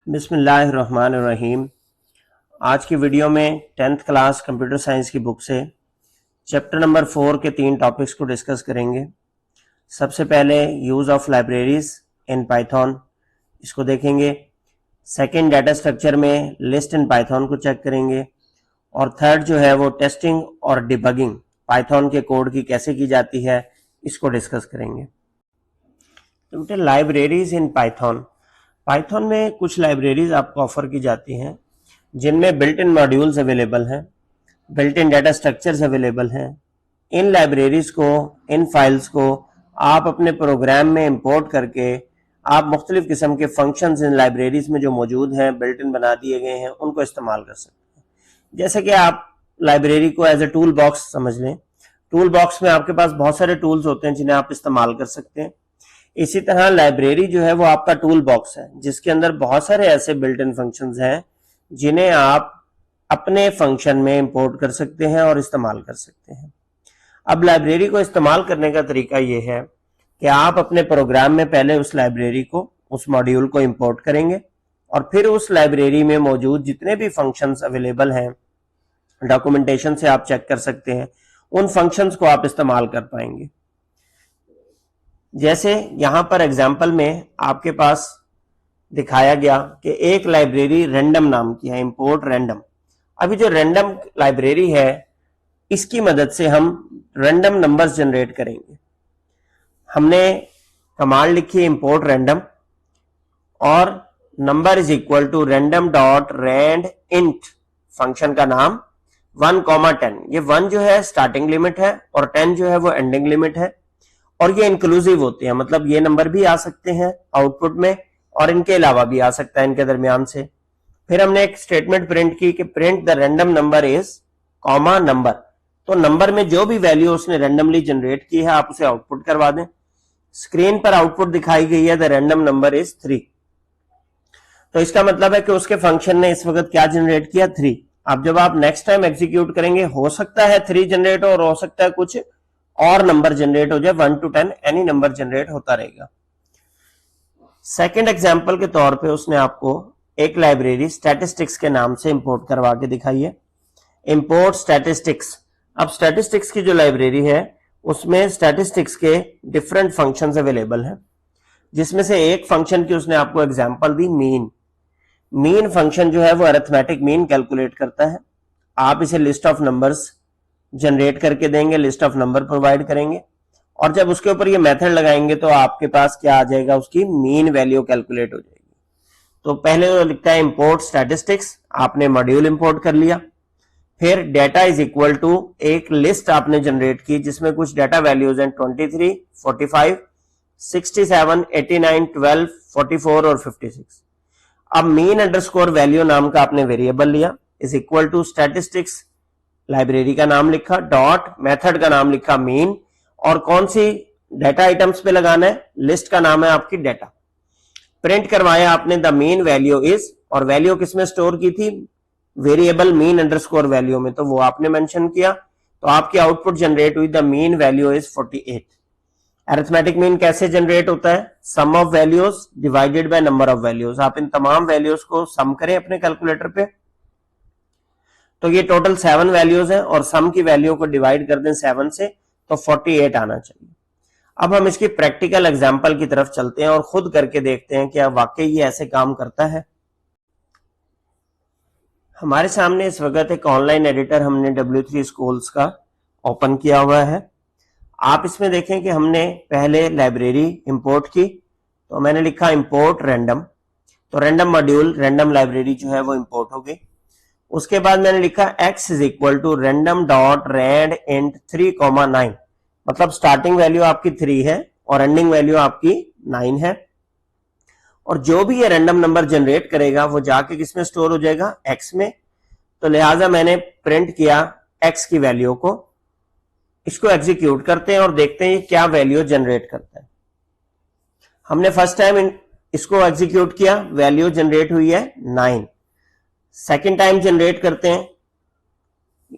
बिस्मिल्लाहिर्रहमानिर्रहीम। आज की वीडियो में 10th क्लास कंप्यूटर साइंस की बुक से चैप्टर नंबर 4 के 3 टॉपिक्स को डिस्कस करेंगे। सबसे पहले use of libraries in Python, इसको देखेंगे। सेकंड, डाटा स्ट्रक्चर में लिस्ट इन पाइथन को चेक करेंगे। और थर्ड जो है वो टेस्टिंग और डिबगिंग पाइथन के कोड की कैसे की जाती है, इसको डिस्कस करेंगे। तो बेटा, लाइब्रेरीज इन पाइथन में कुछ लाइब्रेरीज आपको ऑफर की जाती हैं जिनमें बिल्ट इन मॉड्यूल्स अवेलेबल हैं, built in data structures available हैं। इन लाइब्रेरीज को, इन फाइल्स को आप अपने प्रोग्राम में इंपोर्ट करके आप मुख्तलिफ किस्म के फंक्शंस इन लाइब्रेरीज में जो मौजूद हैं, बिल्ट इन बना दिए गए हैं, उनको इस्तेमाल कर सकते हैं। जैसे कि आप लाइब्रेरी को एज ए टूल बॉक्स समझ लें। टूल बॉक्स में आपके पास बहुत सारे टूल्स होते हैं जिन्हें आप इस्तेमाल कर सकते हैं। इसी तरह लाइब्रेरी जो है वो आपका टूल बॉक्स है जिसके अंदर बहुत सारे ऐसे बिल्ट इन फंक्शंस हैं जिन्हें आप अपने फंक्शन में इंपोर्ट कर सकते हैं और इस्तेमाल कर सकते हैं। अब लाइब्रेरी को इस्तेमाल करने का तरीका ये है कि आप अपने प्रोग्राम में पहले उस लाइब्रेरी को, उस मॉड्यूल को इंपोर्ट करेंगे और फिर उस लाइब्रेरी में मौजूद जितने भी फंक्शंस अवेलेबल हैं, डॉक्यूमेंटेशन से आप चेक कर सकते हैं, उन फंक्शंस को आप इस्तेमाल कर पाएंगे। जैसे यहां पर एग्जाम्पल में आपके पास दिखाया गया कि एक लाइब्रेरी रैंडम नाम की है, इंपोर्ट रैंडम। अभी जो रैंडम लाइब्रेरी है इसकी मदद से हम रैंडम नंबर्स जनरेट करेंगे। हमने कमांड लिखी है इंपोर्ट रैंडम और number is equal to random dot rand int, function का नाम 1,10। ये 1 जो है स्टार्टिंग लिमिट है और 10 जो है वो एंडिंग लिमिट है। और ये इंक्लूसिव होते हैं, मतलब ये नंबर भी आ सकते हैं आउटपुट में और इनके अलावा भी आ सकता है इनके दरमियान से। फिर हमने एक स्टेटमेंट प्रिंट की कि print the random number is comma number. तो नंबर में जो भी वैल्यू उसने रैंडमली जनरेट की है आप उसे आउटपुट करवा दें। स्क्रीन पर आउटपुट दिखाई गई है द रैंडम नंबर इज 3। तो इसका मतलब है कि उसके फंक्शन ने इस वक्त क्या जनरेट किया, 3। अब जब आप नेक्स्ट टाइम एग्जीक्यूट करेंगे हो सकता है 3 जनरेट हो और हो सकता है कुछ और नंबर जनरेट हो जाए, 1 to 10 एनी नंबर जनरेट होता रहेगा। सेकंड एग्जांपल के तौर पे उसने आपको एक लाइब्रेरी स्टैटिस्टिक्स के नाम से इंपोर्ट करवा के दिखाई है, इंपोर्ट स्टैटिस्टिक्स। अब स्टैटिस्टिक्स की जो लाइब्रेरी है उसमें स्टैटिस्टिक्स के डिफरेंट फंक्शंस अवेलेबल हैं, जिसमें से एक फंक्शन की उसने आपको एग्जांपल दी, मीन। मीन फंक्शन जो है वो अरिथमेटिक मीन कैलकुलेट करता है। आप इसे लिस्ट ऑफ नंबर्स जनरेट करके देंगे, लिस्ट ऑफ नंबर प्रोवाइड करेंगे और जब उसके ऊपर ये मेथड लगाएंगे तो आपके पास क्या आ जाएगा, उसकी मीन वैल्यू कैलकुलेट हो जाएगी। तो पहले तो लिखता है इंपोर्ट स्टैटिस्टिक्स, आपने मॉड्यूल इंपोर्ट कर लिया। फिर डेटा इज इक्वल टू एक लिस्ट आपने जनरेट की जिसमें कुछ डेटा वैल्यूज हैं 23, 45, 67, 89, 12, 44 और 56। अब मीन अंडरस्कोर वैल्यू नाम का आपने वेरिएबल लिया, is equal to statistics, library का नाम लिखा, डॉट मेथड का नाम लिखा मीन, और कौन सी डेटा आइटम्स पे लगाना है, लिस्ट का नाम है आपकी डेटा। प्रिंट करवाया आपने द मीन वैल्यू इज, और वैल्यू किसमें स्टोर की थी, वेरिएबल मीन अंडरस्कोर वैल्यू में, तो वो आपने मेंशन किया। तो आपकी आउटपुट जनरेट हुई the mean value is 48। Arithmetic mean कैसे जनरेट होता है, sum of values divided by number of values. आप इन तमाम वैल्यूज को सम करें अपने कैलकुलेटर पे, तो ये टोटल 7 वैल्यूज हैं और सम की वैल्यू को डिवाइड कर दें 7 से तो 48 आना चाहिए। अब हम इसकी प्रैक्टिकल एग्जांपल की तरफ चलते हैं और खुद करके देखते हैं क्या वाकई ये ऐसे काम करता है। हमारे सामने इस वक्त एक ऑनलाइन एडिटर हमने W3 स्कूल्स का ओपन किया हुआ है। आप इसमें देखें कि हमने पहले लाइब्रेरी इंपोर्ट की, तो मैंने लिखा इंपोर्ट रैंडम, तो रैंडम मॉड्यूल, रैंडम लाइब्रेरी जो है वो इंपोर्ट हो गई। उसके बाद मैंने लिखा x is equal to random dot rand int 3,9, मतलब स्टार्टिंग वैल्यू आपकी 3 है और एंडिंग वैल्यू आपकी 9 है। और जो भी ये रैंडम नंबर जनरेट करेगा वो जाके किसमें स्टोर हो जाएगा, x में। तो लिहाजा मैंने प्रिंट किया x की वैल्यू को। इसको एग्जीक्यूट करते हैं और देखते हैं ये क्या वैल्यू जनरेट करता है। हमने फर्स्ट टाइम इसको एग्जीक्यूट किया, वैल्यू जनरेट हुई है 9। सेकेंड टाइम जनरेट करते हैं,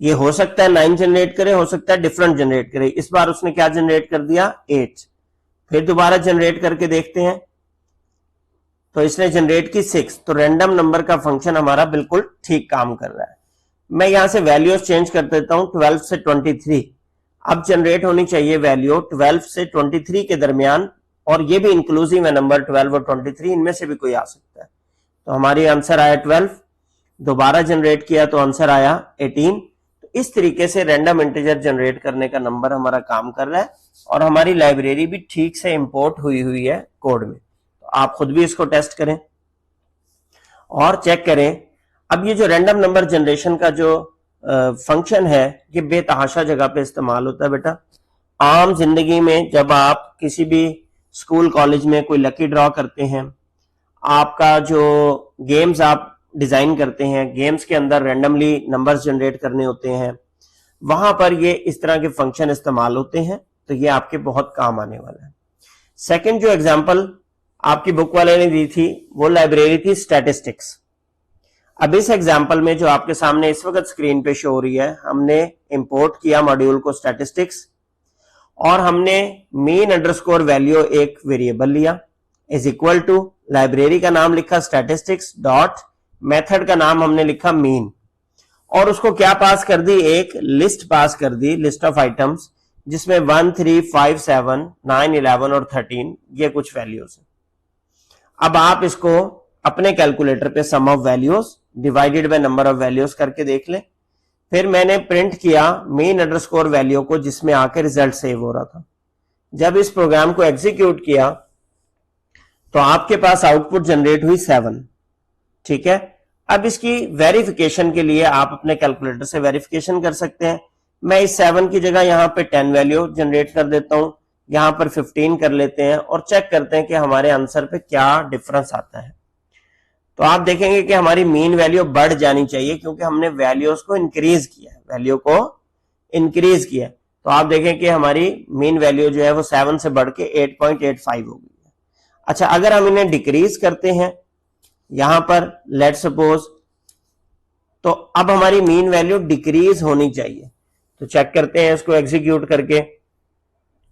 ये हो सकता है 9 जनरेट करे, हो सकता है डिफरेंट जनरेट करे। इस बार उसने क्या जनरेट कर दिया, 8। फिर दोबारा जनरेट करके देखते हैं तो इसने जनरेट की 6, तो रैंडम नंबर का फंक्शन हमारा बिल्कुल ठीक काम कर रहा है। मैं यहां से वैल्यूज चेंज कर देता हूं, 12 से 23। अब जनरेट होनी चाहिए वैल्यू 12 से 23 के दरमियान, और ये भी इंक्लूसिव है नंबर 12 और 23, इनमें से भी कोई आ सकता है। तो हमारी आंसर आया 12, दोबारा जनरेट किया तो आंसर आया 18। तो इस तरीके से रैंडम इंटीजर जनरेट करने का नंबर हमारा काम कर रहा है, और हमारी लाइब्रेरी भी ठीक से इंपोर्ट हुई है कोड में। तो आप खुद भी इसको टेस्ट करें और चेक करें। अब ये जो रैंडम नंबर जनरेशन का जो फंक्शन है, ये बेतहाशा जगह पे इस्तेमाल होता है बेटा। आम जिंदगी में जब आप किसी भी स्कूल कॉलेज में कोई लकी ड्रॉ करते हैं, आपका जो गेम्स आप डिजाइन करते हैं, गेम्स के अंदर रैंडमली नंबर्स जनरेट करने होते हैं, वहां पर ये इस तरह के फंक्शन इस्तेमाल होते हैं। तो ये आपके बहुत काम आने वाला है। सेकंड जो एग्जांपल आपकी बुक वाले ने दी थी, वो लाइब्रेरी थी स्टैटिस्टिक्स। अब इस एग्जांपल में जो आपके सामने इस वक्त स्क्रीन पे शो हो रही है, हमने इंपोर्ट किया मॉड्यूल को स्टैटिस्टिक्स, और हमने मीन अंडरस्कोर वैल्यू एक वेरिएबल लिया, इज इक्वल टू लाइब्रेरी का नाम लिखा स्टैटिस्टिक्स डॉट, मेथड का नाम हमने लिखा मीन, और उसको क्या पास कर दी, एक लिस्ट पास कर दी, लिस्ट ऑफ आइटम्स, जिसमें 1, 3, 5, 7, 9, 11 और 13 ये कुछ वैल्यूज है। अब आप इसको अपने कैलकुलेटर पे sum of values divided by number of values करके देख लें। फिर मैंने प्रिंट किया मीन अंडरस्कोर वैल्यू को, जिसमें आके रिजल्ट सेव हो रहा था। जब इस प्रोग्राम को एग्जीक्यूट किया तो आपके पास आउटपुट जनरेट हुई 7, ठीक है। अब इसकी वेरिफिकेशन के लिए आप अपने कैलकुलेटर से वेरिफिकेशन कर सकते हैं। मैं इस 7 की जगह यहां पे 10 वैल्यू जनरेट कर देता हूं, यहां पर 15 कर लेते हैं, और चेक करते हैं कि हमारे आंसर पे क्या डिफरेंस आता है। तो आप देखेंगे कि हमारी मीन वैल्यू बढ़ जानी चाहिए, क्योंकि हमने वैल्यूज को इंक्रीज किया है, वैल्यू को इंक्रीज किया। तो आप देखें कि हमारी मीन वैल्यू जो है वो 7 से बढ़ के 8.85 हो गई है। अच्छा, अगर हम इन्हें डिक्रीज करते हैं यहां पर, लेट सपोज, तो अब हमारी मीन वैल्यू डिक्रीज होनी चाहिए। तो चेक करते हैं इसको एग्जीक्यूट करके,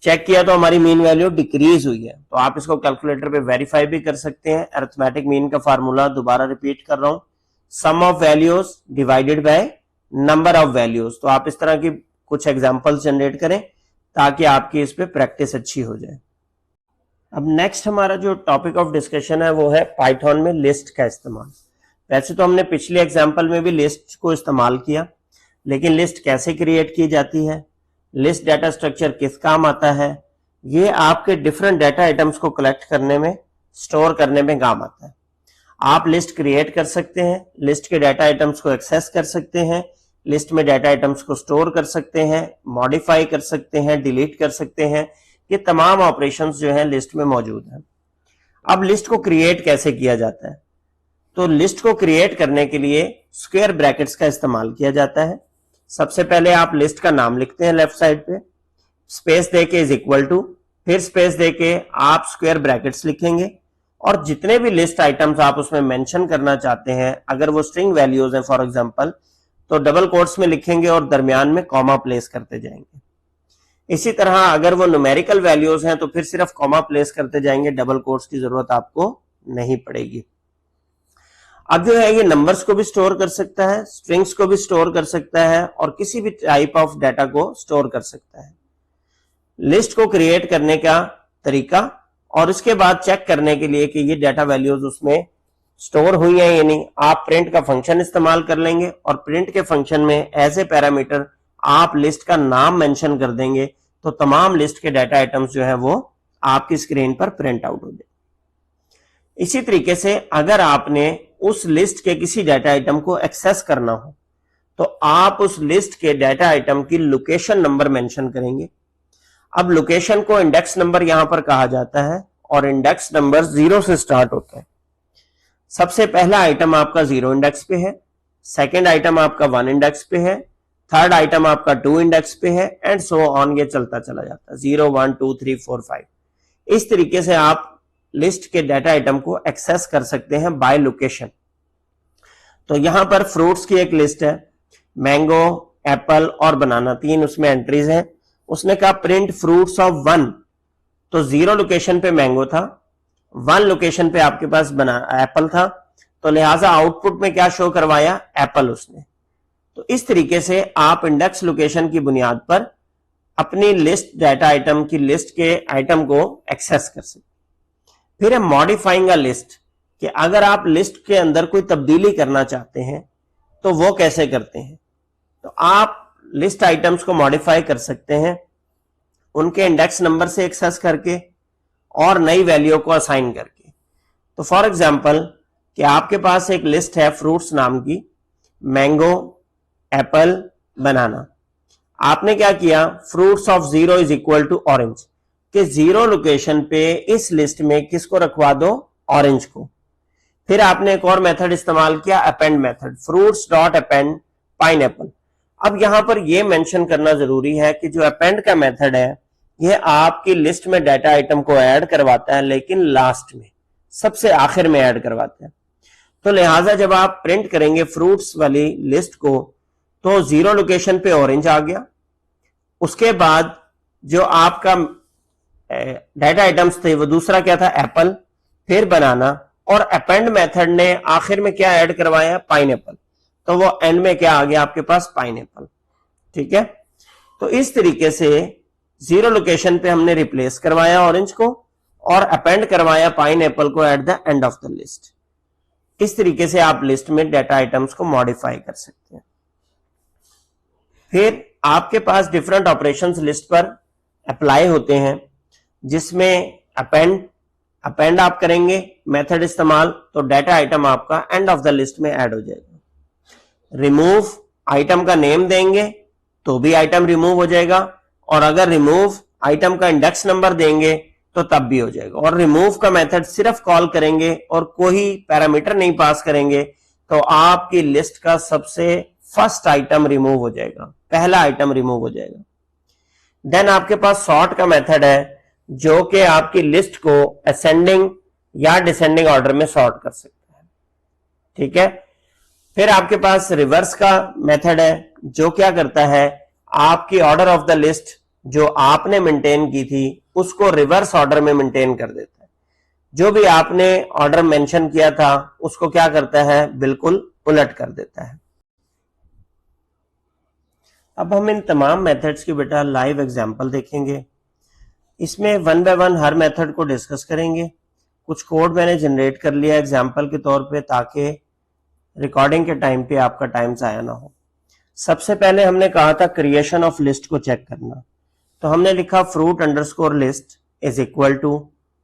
चेक किया तो हमारी मीन वैल्यू डिक्रीज हुई है। तो आप इसको कैलकुलेटर पे वेरीफाई भी कर सकते हैं। अरिथमेटिक मीन का फार्मूला दोबारा रिपीट कर रहा हूं, sum of values divided by number of values. तो आप इस तरह की कुछ एग्जांपल्स जनरेट करें ताकि आपकी इस पे प्रैक्टिस अच्छी हो जाए। अब नेक्स्ट हमारा जो टॉपिक ऑफ डिस्कशन है वो है पाइथन में लिस्ट का इस्तेमाल। वैसे तो हमने पिछले एग्जाम्पल में भी लिस्ट को इस्तेमाल किया, लेकिन लिस्ट कैसे क्रिएट की जाती है, लिस्ट डाटा स्ट्रक्चर किस काम आता है, ये आपके डिफरेंट डाटा आइटम्स को कलेक्ट करने में, स्टोर करने में काम आता है। आप लिस्ट क्रिएट कर सकते हैं, लिस्ट के डाटा आइटम्स को एक्सेस कर सकते हैं, लिस्ट में डाटा आइटम्स को स्टोर कर सकते हैं, मॉडिफाई कर सकते हैं, डिलीट कर सकते हैं। ये तमाम ऑपरेशंस जो हैं लिस्ट में मौजूद हैं। अब लिस्ट को क्रिएट कैसे किया जाता है, तो लिस्ट को क्रिएट करने के लिए स्क्वायर ब्रैकेट्स का इस्तेमाल किया जाता है। सबसे पहले आप लिस्ट का नाम लिखते हैं लेफ्ट साइड पे, स्पेस देके इज इक्वल टू, फिर स्पेस देके आप स्क्वायर ब्रैकेट्स लिखेंगे, और जितने भी लिस्ट आइटम्स आप उसमें मेंशन करना चाहते हैं, अगर वो स्ट्रिंग वैल्यूज हैं फॉर एग्जांपल, तो डबल कोट्स में लिखेंगे और दरमियान में कॉमा प्लेस करते जाएंगे। इसी तरह अगर वो न्यूमेरिकल वैल्यूज हैं तो फिर सिर्फ कॉमा प्लेस करते जाएंगे, डबल कोट्स की जरूरत आपको नहीं पड़ेगी। अब जो है ये नंबर्स को भी स्टोर कर सकता है, स्ट्रिंग्स को भी स्टोर कर सकता है, और किसी भी टाइप ऑफ डाटा को स्टोर कर सकता है। लिस्ट को क्रिएट करने का तरीका और उसके बाद चेक करने के लिए कि ये डाटा वैल्यूज उसमें स्टोर हुई हैं या नहीं, आप प्रिंट का फंक्शन इस्तेमाल कर लेंगे, और प्रिंट के फंक्शन में एज ए पैरामीटर आप लिस्ट का नाम मेंशन कर देंगे, तो तमाम लिस्ट के डाटा आइटम्स जो है वो आपकी स्क्रीन पर प्रिंट आउट हो जाए। इसी तरीके से अगर आपने उस लिस्ट के किसी डाटा आइटम को एक्सेस करना हो, तो आप उस लिस्ट के डाटा आइटम की लोकेशन नंबर मेंशन करेंगे। अब लोकेशन को इंडेक्स नंबर यहां पर कहा जाता है, और इंडेक्स नंबर 0 से स्टार्ट होता है। सबसे पहला आइटम आपका 0 इंडेक्स पे है, सेकंड आइटम आपका 1 इंडेक्स पे है, थर्ड आइटम आपका 2 इंडेक्स पे है, एंड सो ऑन, ये चलता चला जाता है 0, 1, 2, 3, 4, 5। इस तरीके से आप लिस्ट के डाटा आइटम को एक्सेस कर सकते हैं बाय लोकेशन। तो यहां पर फ्रूट्स की एक लिस्ट है, मैंगो, एप्पल और बनाना, 3 उसमें एंट्रीज हैं। उसने कहा प्रिंट फ्रूट्स ऑफ 1, तो 0 लोकेशन पे मैंगो था, वन लोकेशन पे आपके पास बना एप्पल था, तो लिहाजा आउटपुट में क्या शो करवाया, एप्पल उसने। तो इस तरीके से आप इंडेक्स लोकेशन की बुनियाद पर अपनी लिस्ट डाटा आइटम की लिस्ट के आइटम को एक्सेस कर सकते। फिर है मॉडिफाइंग अ लिस्ट, कि अगर आप लिस्ट के अंदर कोई तब्दीली करना चाहते हैं तो वो कैसे करते हैं। तो आप लिस्ट आइटम्स को मॉडिफाई कर सकते हैं उनके इंडेक्स नंबर से एक्सेस करके और नई वैल्यू को असाइन करके। तो फॉर एग्जांपल कि आपके पास एक लिस्ट है फ्रूट्स नाम की, मैंगो, एप्पल, बनाना। आपने क्या किया, fruits of 0 is equal to orange, कि 0 लोकेशन पे इस लिस्ट में किसको रखवा दो, ऑरेंज को। फिर आपने एक और मेथड इस्तेमाल किया, append method, fruits dot append pineapple. अब यहां पर यह मेंशन करना जरूरी है कि जो अपेंड का मेथड है यह आपकी लिस्ट में डाटा आइटम को ऐड करवाता है, लेकिन लास्ट में, सबसे आखिर में ऐड करवाता है। तो लिहाजा जब आप प्रिंट करेंगे फ्रूट्स वाली लिस्ट को तो 0 लोकेशन पे ऑरेंज आ गया, उसके बाद जो आपका डाटा आइटम्स थे वो दूसरा क्या था, एप्पल, फिर बनाना, और अपेंड मेथड ने आखिर में क्या ऐड करवाया, पाइनएप्पल, तो वो एंड में क्या आ गया आपके पास, पाइनएप्पल। ठीक है, तो इस तरीके से 0 लोकेशन पे हमने रिप्लेस करवाया ऑरेंज को और अपेंड करवाया पाइनएप्पल को at the end of the list. इस तरीके से आप लिस्ट में डाटा आइटम्स को मॉडिफाई कर सकते हैं। फिर आपके पास डिफरेंट ऑपरेशंस लिस्ट पर अप्लाई होते हैं, जिसमें अपेंड आप करेंगे मेथड इस्तेमाल, तो डाटा आइटम आपका एंड ऑफ द लिस्ट में ऐड हो जाएगा। रिमूव, आइटम का नेम देंगे तो भी आइटम रिमूव हो जाएगा, और अगर रिमूव आइटम का इंडेक्स नंबर देंगे तो तब भी हो जाएगा। और रिमूव का मेथड सिर्फ कॉल करेंगे और कोई पैरामीटर नहीं पास करेंगे तो आपकी लिस्ट का सबसे फर्स्ट आइटम रिमूव हो जाएगा, पहला आइटम रिमूव हो जाएगा। देन आपके पास सॉर्ट का मेथड है जो कि आपकी लिस्ट को असेंडिंग या डिसेंडिंग ऑर्डर में सॉर्ट कर सकता है। ठीक है, फिर आपके पास रिवर्स का मेथड है जो क्या करता है, आपकी ऑर्डर ऑफ द लिस्ट जो आपने मेंटेन की थी उसको रिवर्स ऑर्डर में मेंटेन कर देता है। जो भी आपने ऑर्डर मेंशन किया था उसको क्या करता है, बिल्कुल उलट कर देता है। अब हम इन तमाम मेथड्स की बेटा लाइव एग्जांपल देखेंगे। इसमें one by one her method को डिस्कस करेंगे। कुछ कोड मैंने जनरेट कर लिया एग्जांपल के तौर पे ताकि रिकॉर्डिंग के टाइम पे आपका टाइम जाया ना हो। सबसे पहले हमने कहा था क्रिएशन ऑफ लिस्ट को चेक करना, तो हमने लिखा fruit underscore list is equal to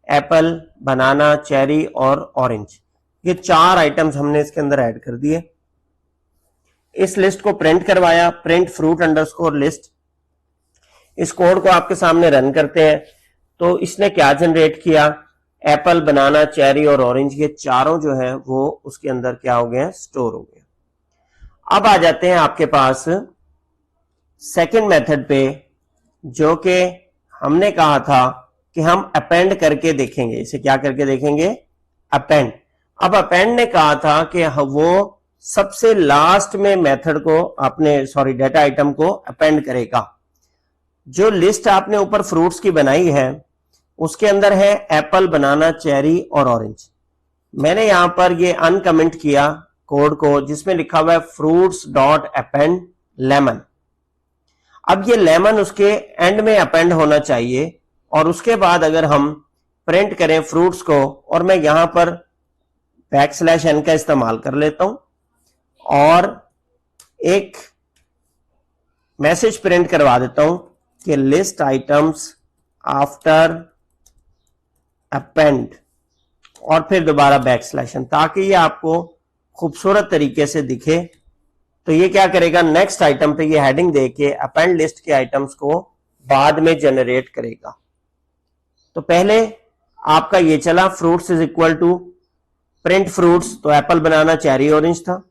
apple, banana, cherry और ऑरेंज। ये 4 आइटम्स हमने इसके अंदर ऐड कर दिए। इस लिस्ट को प्रिंट करवाया, प्रिंट फ्रूट अंडरस्कोर लिस्ट। इस कोड को आपके सामने रन करते हैं तो इसने क्या जनरेट किया, एप्पल, बनाना, चेरी और ऑरेंज, ये चारों जो है वो उसके अंदर क्या हो गए, स्टोर हो गए। अब आ जाते हैं आपके पास सेकंड मेथड पे, जो कि हमने कहा था कि हम अपेंड करके देखेंगे। इसे क्या करके देखेंगे, अपेंड। अब अपेंड ने कहा था कि वो सबसे लास्ट में मेथड को आपने डाटा आइटम को अपेंड करेगा। जो लिस्ट आपने ऊपर फ्रूट्स की बनाई है उसके अंदर है एप्पल, बनाना, चेरी और ऑरेंज। मैंने यहां पर ये अनकमेंट किया कोड को जिसमें लिखा हुआ है फ्रूट्स डॉट अपेंड लेमन। अब ये लेमन उसके एंड में अपेंड होना चाहिए, और उसके बाद अगर हम प्रिंट करें फ्रूट्स को, और मैं यहां पर \n का इस्तेमाल कर लेता हूं और एक मैसेज प्रिंट करवा देता हूं कि लिस्ट आइटम्स आफ्टर अपेंड, और फिर दोबारा \n, ताकि ये आपको खूबसूरत तरीके से दिखे। तो ये क्या करेगा, नेक्स्ट आइटम पे ये हेडिंग देके अपेंड लिस्ट के आइटम्स को बाद में जनरेट करेगा। तो पहले आपका ये चला fruits is equal to print fruits, तो एप्पल, बनाना, चेरी, ऑरेंज था।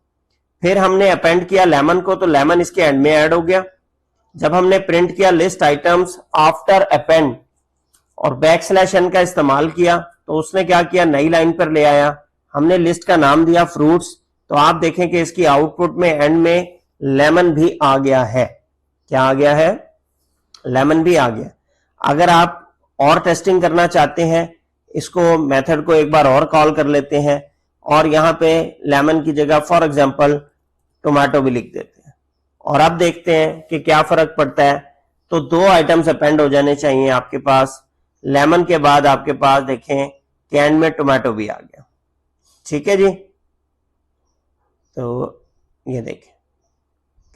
फिर हमने अपेंड किया लेमन को, तो लेमन इसके एंड में ऐड हो गया। जब हमने प्रिंट किया लिस्ट आइटम्स आफ्टर अपेंड और \n का इस्तेमाल किया तो उसने क्या किया, नई लाइन पर ले आया। हमने लिस्ट का नाम दिया फ्रूट्स, तो आप देखें कि इसकी आउटपुट में एंड में लेमन भी आ गया है। क्या आ गया है, लेमन भी आ गया। अगर आप और टेस्टिंग करना चाहते हैं इसको मेथड को एक बार और कॉल कर लेते हैं और यहाँ पे लेमन की जगह फॉर एग्जांपल टोमेटो भी लिख देते हैं और अब देखते हैं कि क्या फर्क पड़ता है। तो 2 आइटम्स अपेंड हो जाने चाहिए आपके पास। लेमन के बाद आपके पास देखें कि एंड में टोमेटो भी आ गया। ठीक है जी, तो ये देखें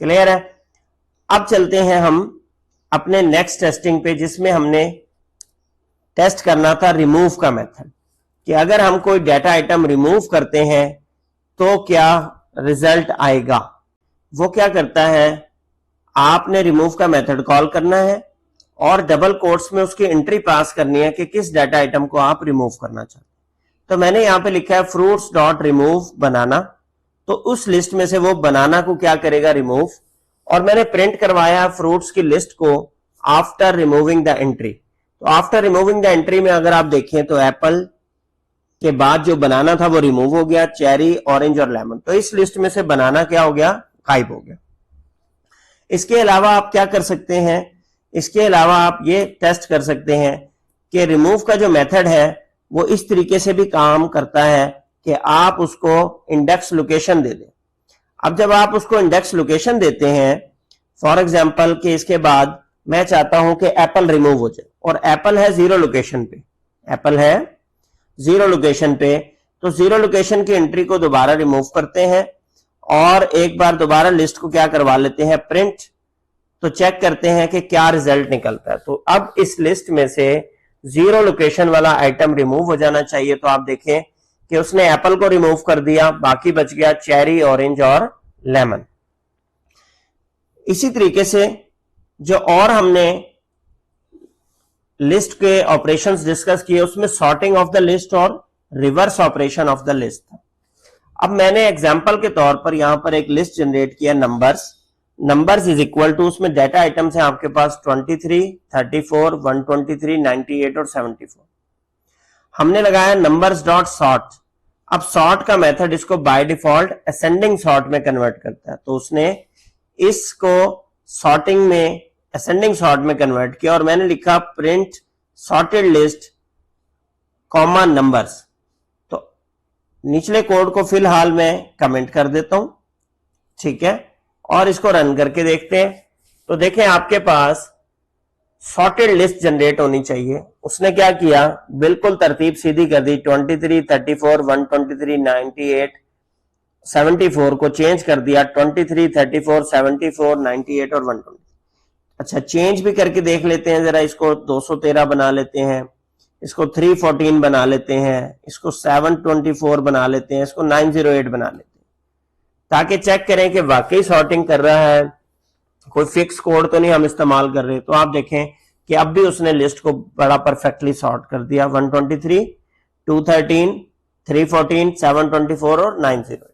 क्लियर है। अब चलते हैं हम अपने नेक्स्ट टेस्टिंग पे, जिसमें हमने टेस्ट करना था रिमूव का मेथड, कि अगर हम कोई डाटा आइटम रिमूव करते हैं तो क्या रिजल्ट आएगा। वो क्या करता है, आपने रिमूव का मेथड कॉल करना है और डबल कोट्स में उसकी एंट्री पास करनी है कि किस डाटा आइटम को आप रिमूव करना चाहते हैं। तो मैंने यहां पे लिखा है फ्रूट्स डॉट रिमूव बनाना, तो उस लिस्ट में से वो बनाना को क्या करेगा, रिमूव। और मैंने प्रिंट करवाया फ्रूट्स की लिस्ट को आफ्टर रिमूविंग द एंट्री। तो आफ्टर रिमूविंग द एंट्री में अगर आप देखें तो एप्पल के बाद जो बनाना था वो रिमूव हो गया, चेरी, ऑरेंज और लेमन। तो इस लिस्ट में से बनाना क्या हो गया, गायब हो गया। इसके अलावा आप क्या कर सकते हैं, इसके अलावा आप ये टेस्ट कर सकते हैं कि रिमूव का जो मेथड है वो इस तरीके से भी काम करता है कि आप उसको इंडेक्स लोकेशन दे दें। अब जब आप उसको इंडेक्स लोकेशन देते हैं, फॉर एग्जांपल कि इसके बाद मैं चाहता हूं कि एप्पल रिमूव हो जाए और एप्पल है 0 लोकेशन पे, एप्पल है 0 लोकेशन पे, तो 0 लोकेशन की एंट्री को दोबारा रिमूव करते हैं और एक बार दोबारा लिस्ट को क्या करवा लेते हैं, प्रिंट। तो चेक करते हैं कि क्या रिजल्ट निकलता है। तो अब इस लिस्ट में से 0 लोकेशन वाला आइटम रिमूव हो जाना चाहिए। तो आप देखें कि उसने एप्पल को रिमूव कर दिया, बाकी बच गया चेरी, ऑरेंज और लेमन। इसी तरीके से जो और हमने लिस्ट के ऑपरेशंस डिस्कस किए उसमें सॉर्टिंग ऑफ द लिस्ट और reverse operation of the list था। अब मैंने एग्जांपल के तौर पर यहां पर एक लिस्ट जनरेट किया नंबर्स इज इक्वल टू, उसमें डाटा आइटम्स हैं आपके पास 23, 34, 123, 98 और 74। हमने लगाया नंबर्स डॉट सॉर्ट। अब सॉर्ट का मेथड इसको बाय डिफॉल्ट असेंडिंग सॉर्ट में कन्वर्ट करता है, तो उसने इसको सॉर्टिंग में असेंडिंग सॉर्ट में कन्वर्ट किया और मैंने लिखा print sorted list comma numbers. तो निचले कोड को फिलहाल मैं कमेंट कर देता हूं, ठीक है, और इसको रन करके देखते हैं। तो देखें आपके पास सॉर्टेड लिस्ट जनरेट होनी चाहिए। उसने क्या किया, बिल्कुल तरतीब सीधी कर दी, 23, 34, 123, 98, 74 को चेंज कर दिया 23, 34, 74, 98 और 120। अच्छा, चेंज भी करके देख लेते हैं जरा, इसको 213 बना लेते हैं, इसको 314 बना लेते हैं, इसको 724 बना लेते हैं, इसको 908 बना लेते हैं, ताकि चेक करें कि वाकई सॉर्टिंग कर रहा है, कोई फिक्स कोड तो नहीं हम इस्तेमाल कर रहे। तो आप देखें कि अब भी उसने लिस्ट को बड़ा परफेक्टली सॉर्ट कर दिया, 123, 213, 314, 724 और 908।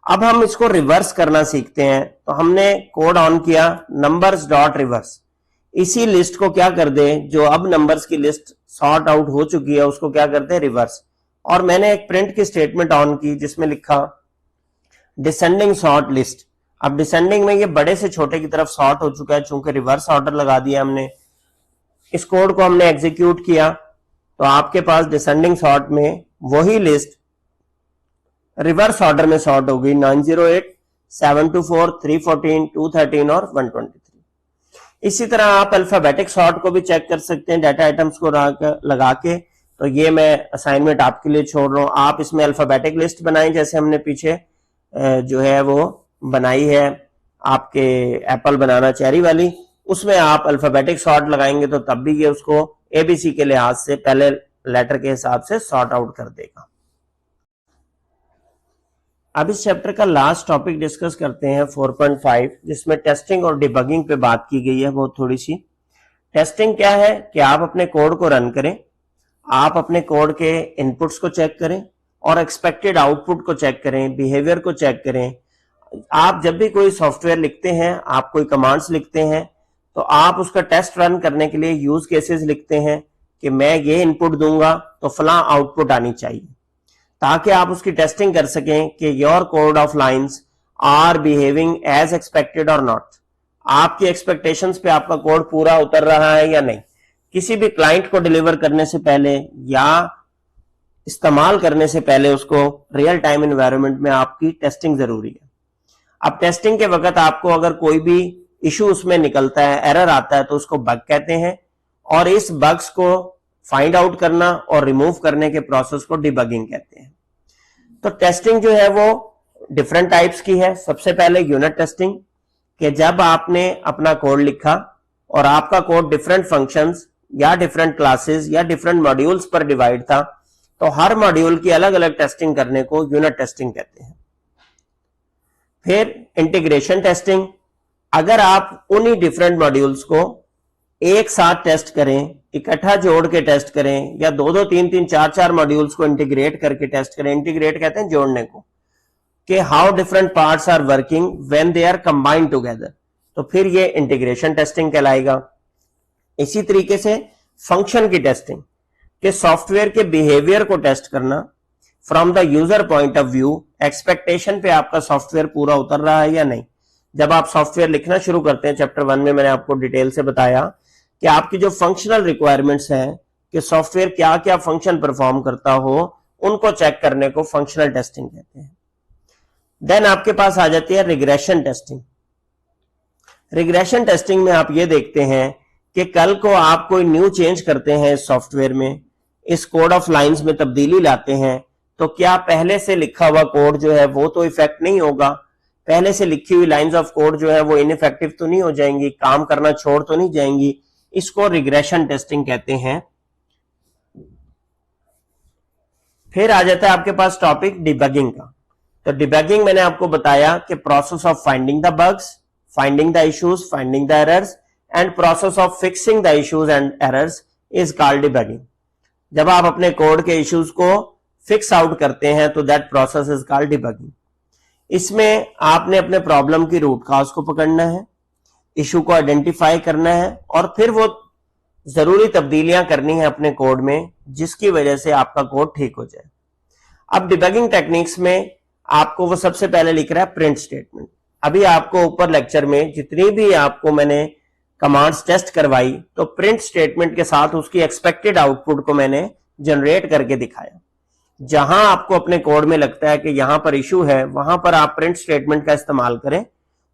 अब हम इसको रिवर्स करना सीखते हैं। तो हमने कोड ऑन किया नंबर्स डॉट रिवर्स। इसी लिस्ट को क्या कर दे, जो अब नंबर्स की लिस्ट सॉर्ट आउट हो चुकी है उसको क्या करते हैं, रिवर्स। और मैंने एक प्रिंट की स्टेटमेंट ऑन की जिसमें लिखा डिसेंडिंग सॉर्ट लिस्ट। अब डिसेंडिंग में ये बड़े से छोटे की तरफ सॉर्ट हो चुका है, चूंकि रिवर्स ऑर्डर लगा दिया हमने। इस कोड को हमने एग्जीक्यूट किया तो आपके पास डिसेंडिंग सॉर्ट में वही लिस्ट रिवर्स ऑर्डर में सॉर्ट हो गई, 908, 724, 314, 213 और 123। इसी तरह आप अल्फाबेटिक सॉर्ट को भी चेक कर सकते हैं डाटा आइटम्स को लगा के। तो ये मैं असाइनमेंट आपके लिए छोड़ रहा हूं, आप इसमें अल्फाबेटिक लिस्ट बनाएं जैसे हमने पीछे जो है वो बनाई है आपके एप्पल बनाना चेरी वाली। उसमें आप अल्फाबेटिक सॉर्ट लगाएंगे तो तब भी ये उसको एबीसी के लिहाज से पहले लेटर के हिसाब से सॉर्ट आउट कर देगा। अब इस चैप्टर का लास्ट टॉपिक डिस्कस करते हैं 4.5, जिसमें टेस्टिंग और डिबगिंग पे बात की गई है बहुत थोड़ी सी। टेस्टिंग क्या है कि आप अपने कोड को रन करें, आप अपने कोड के इनपुट्स को चेक करें और एक्सपेक्टेड आउटपुट को चेक करें, बिहेवियर को चेक करें। आप जब भी कोई सॉफ्टवेयर लिखते हैं, आप कोई कमांड्स लिखते हैं, तो आप उसका टेस्ट रन करने के लिए यूज केसेस लिखते हैं कि मैं ये इनपुट दूंगा तो फलां आउटपुट आनी चाहिए, ताकि आप उसकी टेस्टिंग कर सकें कि your code of lines are behaving as expected और नॉट। आपकी एक्सपेक्टेशंस पे आपका कोड पूरा उतर रहा है या नहीं। किसी भी क्लाइंट को डिलीवर करने से पहले या इस्तेमाल करने से पहले उसको रियल टाइम एनवायरनमेंट में आपकी टेस्टिंग जरूरी है। अब टेस्टिंग के वक्त आपको अगर कोई भी इशू उसमें निकलता है, एरर आता है, तो उसको बग कहते हैं, और इस बग्स को फाइंड आउट करना और रिमूव करने के प्रोसेस को डिबगिंग कहते हैं। तो टेस्टिंग जो है वो डिफरेंट टाइप्स की है। सबसे पहले यूनिट टेस्टिंग, कि जब आपने अपना कोड लिखा और आपका कोड डिफरेंट फंक्शंस या डिफरेंट क्लासेस या डिफरेंट मॉड्यूल्स पर डिवाइड था, तो हर मॉड्यूल की अलग अलग टेस्टिंग करने को यूनिट टेस्टिंग कहते हैं। फिर इंटीग्रेशन टेस्टिंग, अगर आप उन्हीं डिफरेंट मॉड्यूल्स को एक साथ टेस्ट करें, इकट्ठा जोड़ के टेस्ट करें, या दो दो तीन तीन चार चार मॉड्यूल्स को इंटीग्रेट करके टेस्ट करें, इंटीग्रेट कहते हैं जोड़ने को, कि how different parts are working when they are combined together, तो फिर ये इंटीग्रेशन टेस्टिंग कहलाएगा। इसी तरीके से फंक्शन की टेस्टिंग, कि सॉफ्टवेयर के बिहेवियर को टेस्ट करना from the user point of view, expectation पे आपका सॉफ्टवेयर पूरा उतर रहा है या नहीं। जब आप सॉफ्टवेयर लिखना शुरू करते हैं, चैप्टर 1 में मैंने आपको डिटेल से बताया कि आपकी जो फंक्शनल रिक्वायरमेंट्स हैं, कि सॉफ्टवेयर क्या क्या फंक्शन परफॉर्म करता हो, उनको चेक करने को फंक्शनल टेस्टिंग कहते हैं। देन आपके पास आ जाती है रिग्रेशन टेस्टिंग। रिग्रेशन टेस्टिंग में आप ये देखते हैं कि कल को आप कोई न्यू चेंज करते हैं इस सॉफ्टवेयर में, इस कोड ऑफ लाइंस में तब्दीली लाते हैं, तो क्या पहले से लिखा हुआ कोड जो है वो तो इफेक्ट नहीं होगा, पहले से लिखी हुई लाइंस ऑफ कोड जो है वो इनइफेक्टिव तो नहीं हो जाएंगी, काम करना छोड़ तो नहीं जाएंगी। इसको रिग्रेशन टेस्टिंग कहते हैं। फिर आ जाता है आपके पास टॉपिक डिबगिंग का। तो डिबगिंग मैंने आपको बताया कि process of finding the bugs, finding the issues, finding the errors, and process of fixing the issues and errors is called debugging. जब आप अपने कोड के इश्यूज को फिक्स आउट करते हैं तो that process is called debugging. इसमें आपने अपने प्रॉब्लम की रूट कॉज को पकड़ना है, इशू को आइडेंटिफाई करना है, और फिर वो जरूरी तब्दीलियां करनी है अपने कोड में, जिसकी वजह से आपका कोड ठीक हो जाए। अब डिबगिंग टेक्निक्स में आपको वो सबसे पहले लिख रहा है प्रिंट स्टेटमेंट। अभी आपको ऊपर लेक्चर में जितनी भी आपको मैंने कमांड्स टेस्ट करवाई, तो प्रिंट स्टेटमेंट के साथ उसकी एक्सपेक्टेड आउटपुट को मैंने जनरेट करके दिखाया। जहां आपको अपने कोड में लगता है कि यहां पर इशू है, वहां पर आप प्रिंट स्टेटमेंट का इस्तेमाल करें,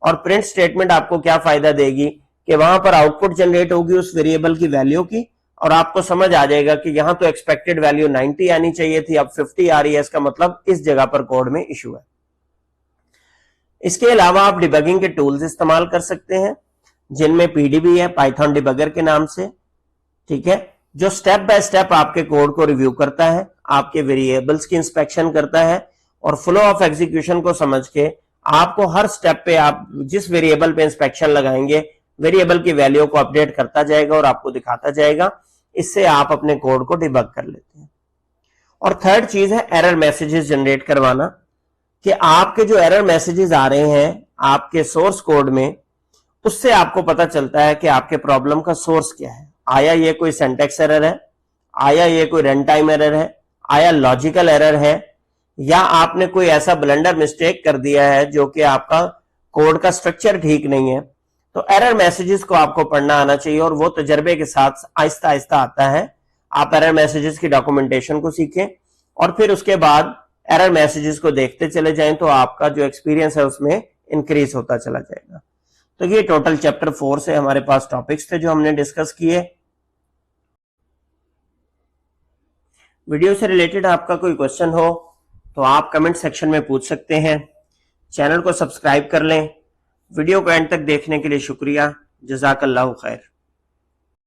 और प्रिंट स्टेटमेंट आपको क्या फायदा देगी कि वहां पर आउटपुट जनरेट होगी उस वेरिएबल की वैल्यू की, और आपको समझ आ जाएगा कि यहां तो एक्सपेक्टेड वैल्यू 90 आनी चाहिए थी, अब 50 आ रही है, इसका मतलब इस जगह पर कोड में इशू है। इसके अलावा आप डिबगिंग के टूल्स इस्तेमाल कर सकते हैं, जिनमें पीडीबी है, पाइथन डिबगर के नाम से, ठीक है, जो स्टेप बाय स्टेप आपके कोड को रिव्यू करता है, आपके वेरिएबल्स की इंस्पेक्शन करता है, और फ्लो ऑफ एग्जीक्यूशन को समझ के आपको हर स्टेप पे आप जिस वेरिएबल पे इंस्पेक्शन लगाएंगे, वेरिएबल की वैल्यू को अपडेट करता जाएगा और आपको दिखाता जाएगा। इससे आप अपने कोड को डिबग कर लेते हैं। और थर्ड चीज है एरर मैसेजेस जनरेट करवाना, कि आपके जो एरर मैसेजेस आ रहे हैं आपके सोर्स कोड में, उससे आपको पता चलता है कि आपके प्रॉब्लम का सोर्स क्या है। आया ये कोई सिंटैक्स एरर है, आया ये कोई रन टाइम एरर है, आया लॉजिकल एरर है, या आपने कोई ऐसा ब्लंडर मिस्टेक कर दिया है जो कि आपका कोड का स्ट्रक्चर ठीक नहीं है। तो एरर मैसेजेस को आपको पढ़ना आना चाहिए, और वो तजर्बे के साथ आहिस्ता आहिस्ता आता है। आप एरर मैसेजेस की डॉक्यूमेंटेशन को सीखें, और फिर उसके बाद एरर मैसेजेस को देखते चले जाएं, तो आपका जो एक्सपीरियंस है उसमें इंक्रीज होता चला जाएगा। तो ये टोटल चैप्टर 4 से हमारे पास टॉपिक्स थे जो हमने डिस्कस किए। वीडियो से रिलेटेड आपका कोई क्वेश्चन हो तो आप कमेंट सेक्शन में पूछ सकते हैं। चैनल को सब्सक्राइब कर लें। वीडियो को एंड तक देखने के लिए शुक्रिया। जज़ाकल्लाहु खैर।